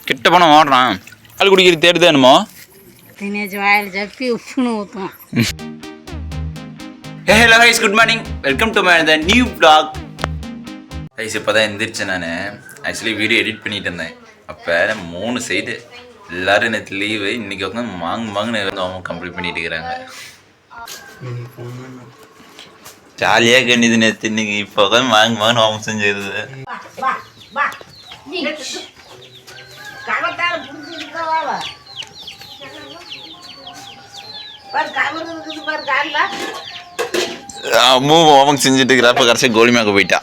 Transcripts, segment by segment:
கிட்ட போன ஓடுறான். பால் குடிக்கிறது தேடுதா என்னமோ வாயில் ஜப்பி உப்புன்னு ஊற்றுவோம். Hello guys, good morning, welcome to my the new vlog. Guys இப்போ தான் எந்திரிச்சேன். நான் ஆக்சுவலி வீடியோ எடிட் பண்ணிட்டு இருந்தேன். அப்போ 3 சைடு எல்லோரும் நேற்று லீவு, இன்றைக்கி உட்காந்து மாங்குன்னு அவங்க கம்ப்ளீட் பண்ணிட்டு இருக்கிறாங்க. ஜாலியாக கண்டிது நேற்று, இன்னைக்கு இப்போ உட்காந்து மாங்குன்னு அவங்க செஞ்சிருது. அம்மா அவங்க செஞ்சுட்டு இருக்கிறப்ப கடைசியாக கோலிமாக்க போயிட்டா.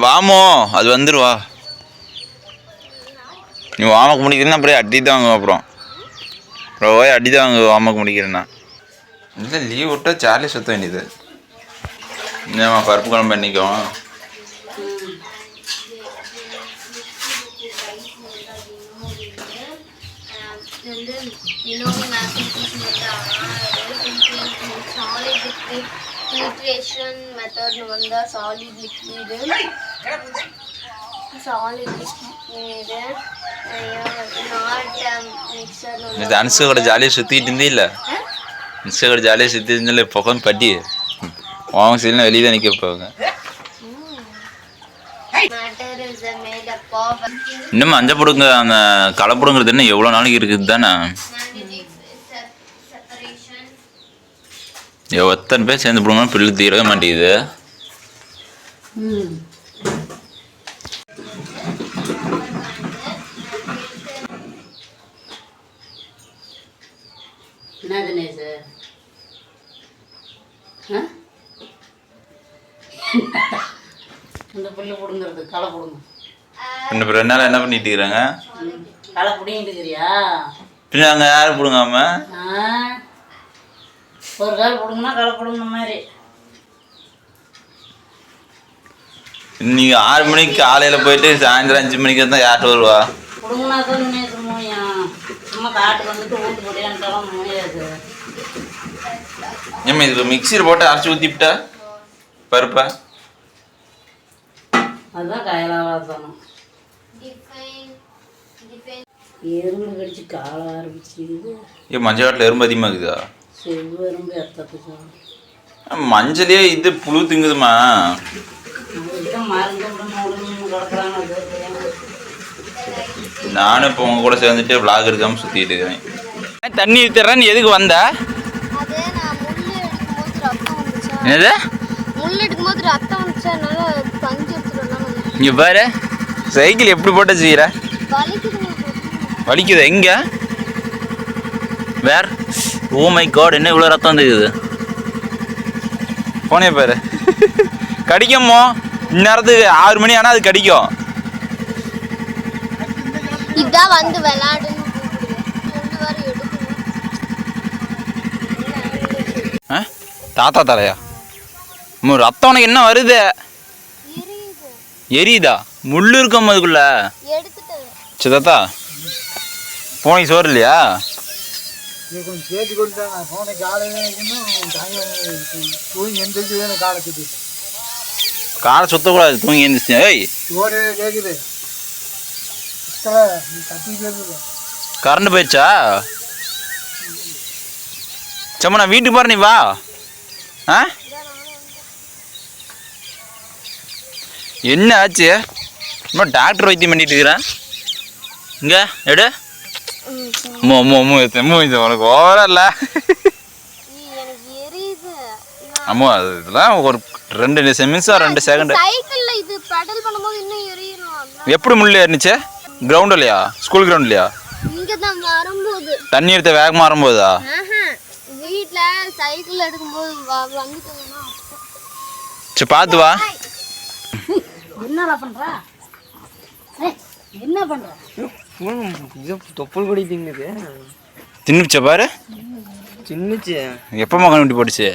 வாமோ அது வந்துடுவா. நீ வாமக்கு முடிக்கிறேன்னா அப்படியே அடி தான் வாங்க. அப்புறம் போய் அடி தான் வாங்க வாமக்கு முடிக்கிறேன்னா. இல்லை லீவ் விட்டா ஜாலியாக சுற்ற வேண்டியது. என்னம்மா பருப்பு குழம்பு பண்ணிக்குவோம். ஃபில்ட்ரேஷன் மெத்தட்னு வந்தால் சாலிட் லிக்விடு இது அனுசு கூட ஜாலியாக சுற்றிக்கிட்டு இருந்தே இல்லை. அனுசு கூட ஜாலியாக சுற்றி இருந்தாலும் இப்போ உட்காந்து பட்டி அவங்க சைட்லாம் வெளியே தான் நிற்க போவாங்க. இன்னும் மஞ்சள் போடுங்க, அந்த களை போடுங்கிறது இன்னும் எவ்வளோ நாளைக்கு இருக்குது தானே. எத்தனை பேர் சேர்ந்து போடுங்கன்னா பில்லு தீரவே மாட்டேங்குது. இப்போ 2 நாள் என்ன பண்ணிட்டு இருக்கிறாங்க? களை பிடிங்கிட்டு இருக்கிறியா? பின்ன அங்கே யாரும் பிடுங்காம ஒரு கால் பிடுங்கன்னா களை பிடுங்கின மாதிரி. நீங்கள் 6 மணிக்கு காலையில் போயிட்டு சாயந்தரம் 5 மணிக்கு தான் யார்கிட்ட வருவா? பிடுங்கினா தான் முடியும். சும்மா காட்டுக்கு வந்துட்டு ஊட்டு போட்டியான்ட்டாலும் முடியாது. ஏம்மா இது மிக்சியில் போட்டு அரைச்சி ஊற்றிவிட்டா பருப்பா? அதுதான் காயலாவாசனம். எறும்பு கடிச்சு கால ஆரம்பிச்சிது. ஏன் மஞ்சள் காட்டில் எறும்பு அதிகமாக இருக்குதா? செவ்வ எறும்பு எத்தப்பா. மஞ்சளே இது புழு திங்குதுமா. நானும் இப்போ உங்க கூட சேர்ந்துட்டு விளாக் எடுக்காமல் சுற்றிட்டு இருக்கிறேன். தண்ணி ஊற்றுறேன். நீ எதுக்கு வந்த? என்னது? இங்கே பாரு, சைக்கிள் எப்படி போட்ட செய்கிற? வலிக்குது எங்க? வேற? ஓ மை காட், என்ன இவ்வளோ ரத்தம் வந்துக்குது? போனே பாரு. கடிக்குமோ இந்நேரத்துக்கு 6 மணி ஆனால் அது கடிக்கும். இதான் வந்து விளையாடு. தாத்தா தலையா? ரத்தம் உனக்கு என்ன வருது? எரியுதா? முள்ளு இருக்கும் அதுக்குள்ள. சரி தாத்தா, போனி சோறு இல்லையா? காலை சுத்தக்கூடாது, தூங்கி எழுந்துச்சு. ஏய் கரண்ட் போயிடுச்சா? சம்மா நான் வீட்டுக்கு போகிறேன், நீ வா. ஆ என்ன ஆச்சு? இன்னும் டாக்டர் வைத்தியம் பண்ணிட்டு இருக்கிறேன். இங்கே எடு. இது உனக்கு ஓவரா இல்லை? ஆமா, இதெல்லாம் ஒரு 2 நிமிஷம் 2 செகண்ட். எப்படி முள்ளு ஏறிச்சு? கிரவுண்ட்லையா? ஸ்கூல் கிரவுண்ட்லையா? தண்ணி எடுத்த வேகமாக வரும்போதா? வீட்டில் சைக்கிள் எடுக்கும்போது வந்துட்டோம்னா. சரி பார்த்து வா. என்னடா பண்ற? என்ன பண்ற? தொப்புள் கொடி திங்குது. தின்னுச்ச பாரு. தின்னுச்சு. எப்போ கண்டுபிடி போட்டுச்சு?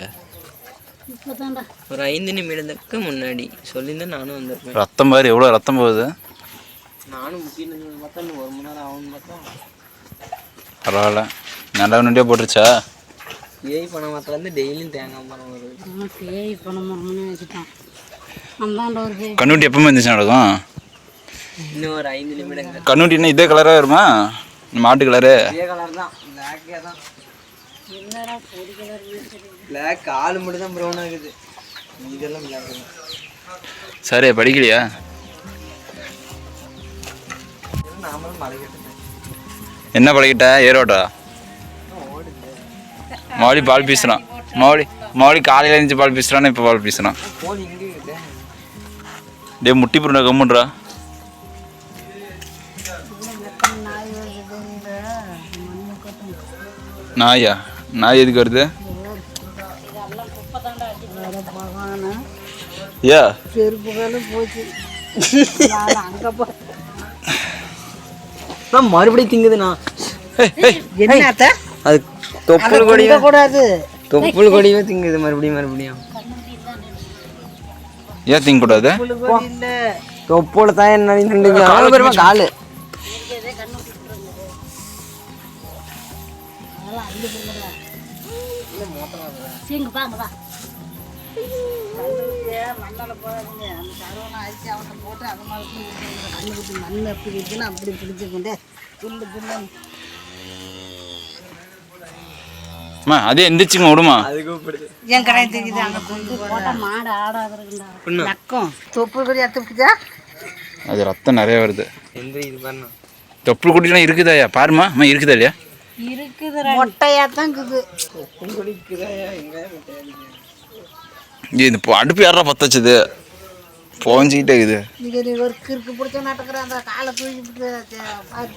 ஒரு 5 நிமிடத்துக்கு முன்னாடி சொல்லியிருந்தேன். நானும் வந்திருப்பேன். ரத்தம் பாரு, எவ்வளோ ரத்தம் போகுது. நானும் முக்கியம் பார்த்தா 1 மணி நேரம் ஆகும்னு பார்த்தா பரவாயில்ல. நல்லா நொண்டியாக போட்டுருச்சா? ஏய் பனை மரத்துலேருந்து டெய்லியும் தேங்காய் மரம் வருது. பேய் பனை மரம்னு வச்சுட்டான். அந்தாண்ட ஒரு பேய். கண்ணுட்டி எப்பவுமே இருந்துச்சு நடக்கும். இன்னும் ஒரு 5 நிமிடங்கள். கண்ணுட்டின்னா இதே கலராக வருமா? மாட்டு கலரு இதே கலர் தான், பிளாக்கே தான். என்னடா பொடி கலர் பிளாக் ஆள் மட்டும் தான் ப்ரௌன் ஆகுது, இதெல்லாம் பிளாக் தான். சரி படிக்கலையா? நாமளும் மழை கேட்டேன். என்ன பழகிட்ட? ஏரோட்டா மாவளி பால் பீசுறான். மாவளி காலையில் எழுந்து பால் பீசுறான்னு இப்போ பால் பீசுறான். போன் இங்கே இருக்குது. டே முட்டி புருண்டா கம்முன்றா. நாயா? நாய் எதுக்கு வருது? ஏ செருப்புகளும் போச்சு. அங்கே போ மறுபடியும் திங்குதுண்ணா. என்னத்த அது தொப்புள் கொடியே கூடாது. தொப்புள் கொடியே திங்குது மறுபடியும். ஏன் திங்கக்கூடாது? தொப்போட தான் என்ன காலு. மண்ணால போடாதீங்க. அந்த கருவெல்லாம் அரிசி அவன்கிட்ட போட்டு அது மாதிரி கண்ணுக்குட்டி மண் எப்படி இருக்குன்னு அப்படி பிடிச்சிக்கொண்டே துண்டு துண்டு. அம்மா அதே எந்திரிச்சுங்க விடுமா. அது கூப்பிடுது. என் கடை தெரியுது. அங்கே கொண்டு போட்டால் மாடு ஆடாதுருக்குண்டா. நக்கம் தொப்புள் கொடி எடுத்து பிடிச்சா அது ரத்தம் நிறைய வருது. இது பண்ண தொப்புள் கொடிலாம் இருக்குதாயா? பாருமா அம்மா இருக்குதா இல்லையா? இருக்குது, மொட்டையாக தான் இருக்குது. தொப்புள் கொடி இருக்குதாயா? எங்கே இந்த அடுப்பு யாரா பற்ற வச்சது? போஞ்சிக்கிட்டே இருக்குது. இங்கே நீ ஒரு கிறுக்கு பிடிச்ச நாட்டுக்கிற அந்த காலை தூக்கிட்டு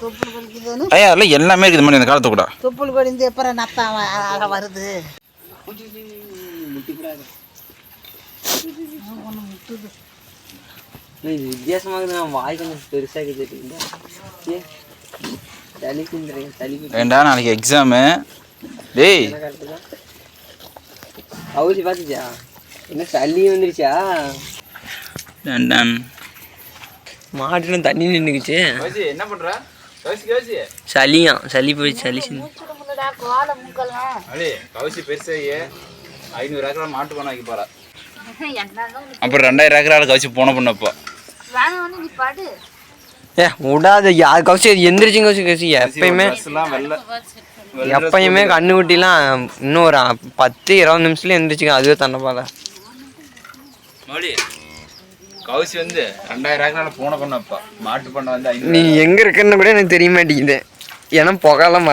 தொப்புள் கொடிக்குதுன்னு. ஐயா அதெல்லாம் எல்லாமே இருக்குது மாதிரி அந்த காலத்தை கூட. தொப்புள் கொடி இந்த எப்போ நத்தான் வருது. இது வித்தியாசமாக நான் வாய் கொஞ்சம் பெருசாக தெரியுங்களா? வேண்டா நாளைக்கு எக்ஸாமு. டேய் அவுசி பார்த்துச்சா? என்ன சளி வந்துருச்சா? மாட்டுல தண்ணி நின்றுக்குச்சு. என்ன பண்ற? சளி போய் சளி கவுசி பெருசாக 500 ஏக்கரா மாட்டு பண்ண வைக்க போறா. அப்புறம் 2000 ஏக்கரால கவுசி போன பண்ணப்போ விடாது. கவுசி எந்திரிச்சு கவுசி எப்பயுமே கண்ணுக்குட்டிலாம் இன்னும் ஒரு 10-20 நிமிஷத்துல எந்திரிச்சுங்க. அதுவே தன்னப்பால கவுசி வந்து 2000 ஏக்கரால போன பண்ணப்பா மாட்டு பண்ண வந்து நீ எங்க இருக்குன்னு கூட எனக்கு தெரிய மாட்டேங்குது. ஏன்னா புகையெல்லாம்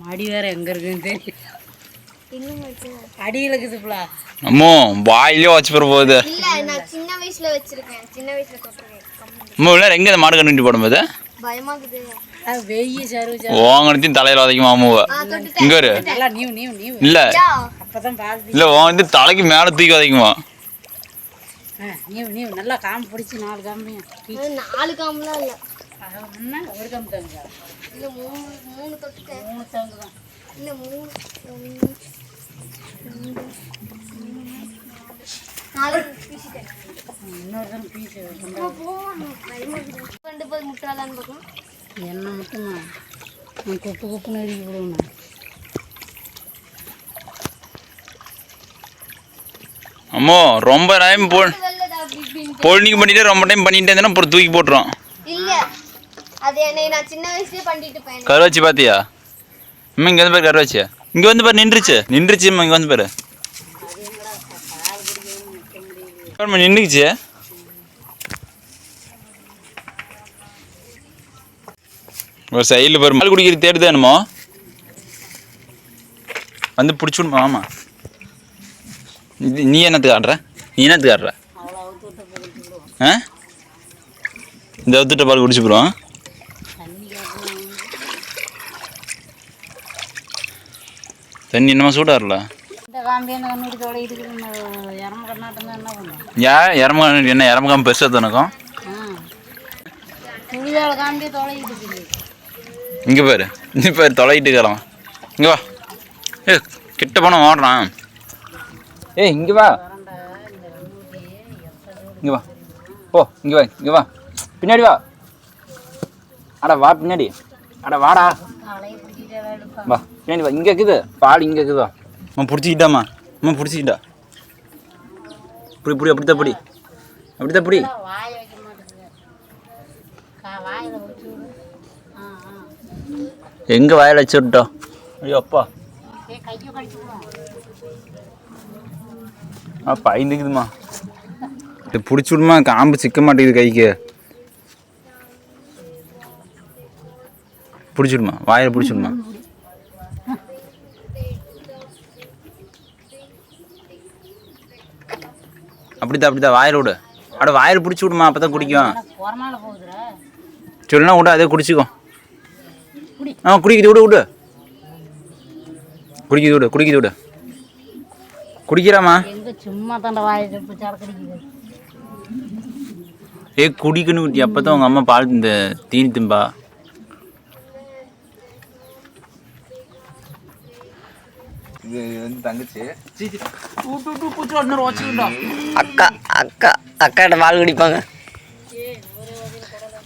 மடி வேற எங்க இருக்குன்னு தெரியும். அடியில் இருக்குதுப்பா. அம்மோ வாயிலே வச்சு போற போகுது. இல்ல நான் சின்ன வயசுல வச்சிருக்கேன். சின்ன வயசுல தொட்டிருக்கேன். அம்மா இல்லை எங்க இந்த மாடு கண்டுட்டு போடும்போது பயமாகுது. அது வெய்ய சரு ஓங்கனத்தையும் தலையில உதைக்குமா அம்மாவை? இங்க ஒரு இல்ல அப்பதான் பால் இல்ல ஓங்கனத்தி தலைக்கு மேல தூக்கி உதைக்குமா? நீ நல்லா காம்பு பிடிச்சி 4 காம்பையும். 4 காம்புலாம் இல்ல. ஒரு காம்பு தங்குதா? இல்ல 3 தொட்டுட்டேன். 3 தங்கு தான். இல்ல 3 4 பீசிட்டேன். இன்னொரு தான் பீஸ் கொண்டு போய் முட்டாளான்னு பார்க்கலாம். என்ன மட்டுமா நான் குப்புன்னு அடிக்க விடுவேன். அம்மோ ரொம்ப டைம் பொழுனிக்கு பண்ணிட்டு ரொம்ப டைம் பண்ணிட்டே இருந்தா அப்புறம் தூக்கி போட்டுரும். இல்ல அது என்னை நான் சின்ன வயசுலயே பண்ணிட்டு போறேன். கருவாச்சி பாத்தியா? அம்மா இங்க வந்து பாரு கருவாச்சி. இங்க வந்து பாரு நின்றுச்சு அம்மா இங்க வந்து பாரு. நின்றுச்சு. ஒரு சைடில் பாரு பால் குடிக்கிறது தேடுதா என்னமோ வந்து பிடிச்சி விடுமா? ஆமா இது நீ என்னத்துக்கு ஆடுற? ஆ இந்த ஒத்துட்ட பால் குடிச்சு போகிறோம். தண்ணி என்னமா சூடாகல? இந்த காம்பியான கண்ணூடி தொலைகிட்டு இறம கண்ணாட்டம் என்ன பண்ணும்? என்ன இறமக்காம பெருசாக தானக்கும். துணிதால காம்பியே தொலைகிட்டு இங்கே பாரு தொலைகிட்டு இருக்கிறான். இங்கே வா. கிட்ட போனால் ஓடுறான். இங்கே வா. இங்கே வா போ, இங்கே வா பின்னாடி வா. அட வா பின்னாடி, அட வாடா வா பின்னாடி வா. இங்கே இருக்குது பால், இங்கே இருக்குதா அம்மா பிடிச்சிக்கிட்டாம்மா, அம்மா பிடிச்சிக்கிட்டா. புடி அப்படித்தான் பிடி, அப்படித்தான் பிடி. எங்கே வாயில் வச்சு விட்டோம்? ஐயோ அப்பா பயந்துக்குதுமா. இது பிடிச்சி விடுமா, காம்பு சிக்க மாட்டேங்குது கைக்கு. பிடிச்சிடுமா, வாயில் பிடிச்சிடுமா. அப்படித்தான் வாயில் விடு. அட வாயில் பிடிச்சி விடுமா, அப்போ தான் குடிக்கும். சொல்லுனா விடு, அதே குடிச்சிக்கும். குடிக்குது, விடு குடிக்குது விடு. குடிக்கிறாமா? சும்மா தாண்ட வாயை குடிக்கணும் குட்டி, அப்போ தான் உங்கள் அம்மா பால் இந்த தீனி திம்பா. இது வந்து தங்கச்சி அக்கா அக்கா அக்காட்ட பால் குடிப்பாங்க.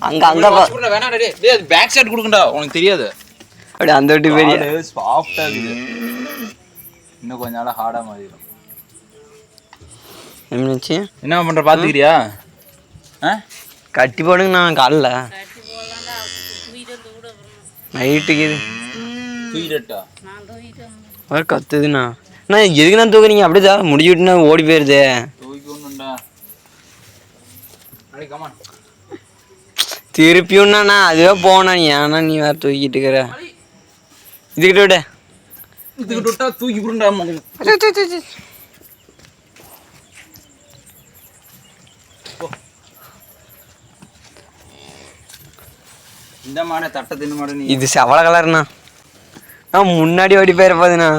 அங்கே வேணாம், பேக் சைடு கொடுக்கண்டா, உனக்கு தெரியாது. அப்படி அந்த விட்டு பெரிய சாஃப்டாக இருக்குது. இன்னும் கொஞ்ச நாள் ஹார்டாக மாறிடும். என்ன பண்ணுற பார்த்துக்கிறியா? கட்டி போடுங்க. நான் காலைல நைட்டுக்கு இது தூக்கிட்டா கத்துதுண்ணா. நான் எதுக்கு நான் தூக்குறீங்க? அப்படிதான் முடிச்சு விட்டுனா ஓடி போயிருது. தூக்கணும்டா. திருப்பியும்ண்ணா அதுவே போனா ஏன்னா நீ வேற தூக்கிட்டு இருக்கிற. இதுக்கிட்ட விட இதுக்கிட்ட விட்டா தூக்கி விடுண்டா. இந்த மாடை தட்டை தின்னு மாடு. நீ இது செவல கலர்ண்ணா. நான் முன்னாடி ஓடி போயிருப்பாதுண்ணா.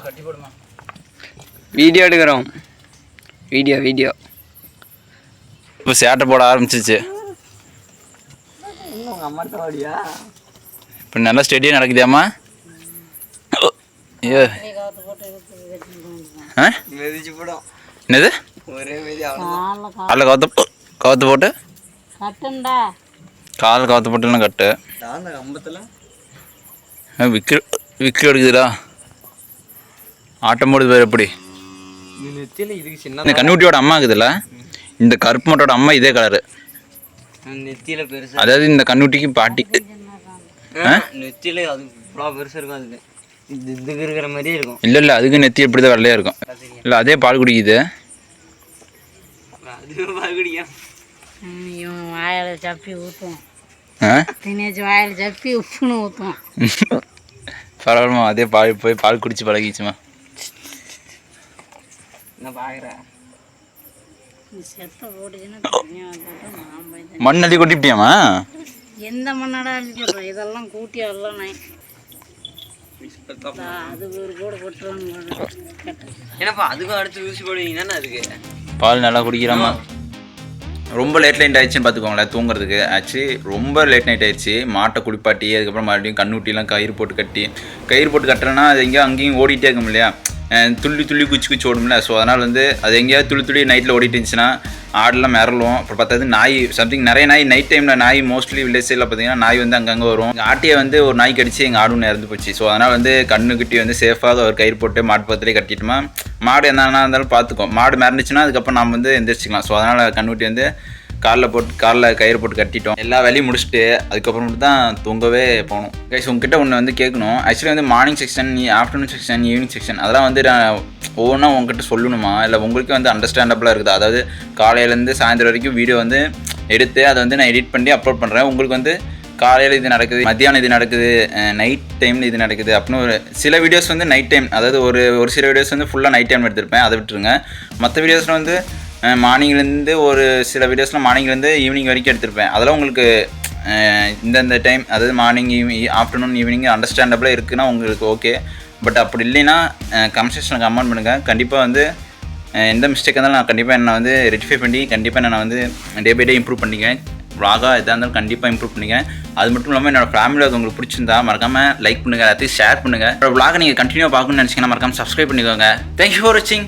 கட்டி போடுமா. வீடியோ எடுக்கிறோம். வீடியோ இப்போ சேட்டை போட ஆரம்பிச்சிச்சு. இப்போ நல்லா ஸ்டெடியாக நடக்குதியாம்மா? ஐயோ என்னது? காலில் கவுத்து போட்டு காலில் கவுத்து போட்டுலாம் கட்டு விக்கி எடுக்குதுடா. ஆட்டம் போடுது பேர் எப்படி? இந்த கண்ணுக்குட்டியோட அம்மா இருக்குதுல்ல, இந்த கருப்பு மட்டோட அம்மா இதே கலரு. அதாவது இந்த கண்ணுட்டிக்கு பாட்டி. நெத்தியில அது பெருசா இருக்கும். அதுக்கு இதுக்கு இருக்கிற மாதிரியே இருக்கும். இல்லை அதுக்கு நெத்தி எப்படி தான் வெள்ளையா இருக்கும். இல்லை அதே பால் குடிக்குது. பால் குடிக்கும். வாயில சப்பி ஊற்றும். வாயில சப்பி உப்புன்னு ஊற்றும். பரவாயில்லமா, அதே போய் பால் குடிச்சு பழகிச்சுமா. நான் பார்க்குறேன். மண் அள்ளி கொட்டிவிட்டியாமா? எந்த மண்ணாடா அள்ளி போடுறோம்? இதெல்லாம் கூட்டி எல்லாம் அது ஒரு கூட போட்டுருவாங்க. ஏன்னாப்பா அதுக்கும் அடுத்து ஊசி போடுவீங்கன்னா அதுக்கு பால் நல்லா குடிக்கிறாமா. ரொம்ப லேட் நைட் ஆயிடுச்சுன்னு பார்த்துக்கோங்களேன் தூங்குறதுக்கு. ஆக்சுவலி ரொம்ப லேட் நைட் ஆயிடுச்சு. மாட்டை குளிப்பாட்டி அதுக்கப்புறம் மறுபடியும் கண்ணுட்டிலாம் கயிறு போட்டு கட்டுறேன்னா அது எங்கேயும் அங்கேயும் ஓடிட்டே இருக்கும் இல்லையா, துள்ளி குச்சி ஓடும்ல. ஸோ அதனால் வந்து அது எங்கேயாவது துள்ளி நைட்டில் ஓடிட்டு இருந்துச்சுன்னா ஆடெல்லாம் மிரளும். அப்புறம் பார்த்தது நாய் சம்திங் நிறைய நாய் நைட் டைமில் நாய் மோஸ்ட்லி வில்லேஜ் சைடில் பார்த்தீங்கன்னா நாய் வந்து அங்கங்கே வரும். எங்கள் ஆட்டியை வந்து ஒரு நாய் கடிச்சு எங்கள் ஆடு ஒன்று இறந்து போச்சு. ஸோ அதனால் வந்து கண்ணுக்குட்டி வந்து சேஃபாக ஒரு கயிறு போட்டு மாட்டு பக்கத்துலேயே கட்டிட்டோமா, மாடு என்னன்னா இருந்தாலும் பார்த்துக்கோம். மாடு மிரண்டுச்சுன்னா அதுக்கப்புறம் நம்ம வந்து எந்திரிச்சிக்கலாம். ஸோ அதனால் கண்ணுக்குட்டி வந்து காலில் கயிறு போட்டு கட்டிட்டோம். எல்லா வேலையும் முடிச்சுட்டு அதுக்கப்புறம் மட்டும் தான் தூங்கவே போகணும். கைஸ் உங்ககிட்ட ஒன்று வந்து கேட்கணும். ஆக்சுவலி வந்து morning section, afternoon section, evening section அதெல்லாம் வந்து நான் ஒவ்வொன்றா உங்ககிட்ட சொல்லணுமா, இல்லை உங்களுக்கே வந்து அண்டர்ஸ்டாண்டபிளாக இருக்குது? அதாவது காலையிலேருந்து சாயந்தரம் வரைக்கும் வீடியோ வந்து எடுத்து அதை வந்து நான் எடிட் பண்ணி அப்லோட் பண்ணுறேன். உங்களுக்கு வந்து காலையில் இது நடக்குது, மத்தியானம் இது நடக்குது, நைட் டைமில் இது நடக்குது அப்படின்னு ஒரு சில வீடியோஸ் வந்து நைட் டைம், அதாவது ஒரு சில வீடியோஸ் வந்து ஃபுல்லாக நைட் டைம் எடுத்திருப்பேன், அதை விட்டுருங்க. மற்ற வீடியோஸில் வந்து மார்னிங்லேருந்து ஒரு சில வீடியோஸில் மார்னிங்லேருந்து ஈவினிங் வரைக்கும் எடுத்திருப்பேன். அதெல்லாம் உங்களுக்கு இந்தந்த டைம், அதாவது மார்னிங் ஆஃப்டர்நூன் ஈவினிங் அண்டர்ஸ்டாண்டபிளாக இருக்குன்னா உங்களுக்கு ஓகே. பட் அப்படி இல்லைன்னா கமெண்ட் செக்ஷனில் கமெண்ட் பண்ணுங்கள். கண்டிப்பாக வந்து எந்த மிஸ்டேக் இருந்தாலும் நான் கண்டிப்பாக என்னை வந்து ரெக்டிஃபை பண்ணி கண்டிப்பாக நான் வந்து டே பை டே இம்ப்ரூவ் பண்ணிக்கிறேன். vlog-ஆக எதாக இருந்தாலும் கண்டிப்பாக இம்ப்ரூவ் பண்ணிக்கிறேன். அது மட்டும் இல்லாமல் என்னோட ஃபேமிலியில் அது உங்களுக்கு பிடிச்சிருந்தா மறக்காமல் லைக் பண்ணுங்கள், எல்லாத்தையும் ஷேர் பண்ணுங்கள். vlog-ஐ நீங்கள் கண்டினியூவாக பார்க்கணும்னு நினச்சிங்கன்னா மறக்காமல் சப்ஸ்கிரைப் பண்ணிக்கோங்க. தேங்க்யூ ஃபார் வாட்சிங்.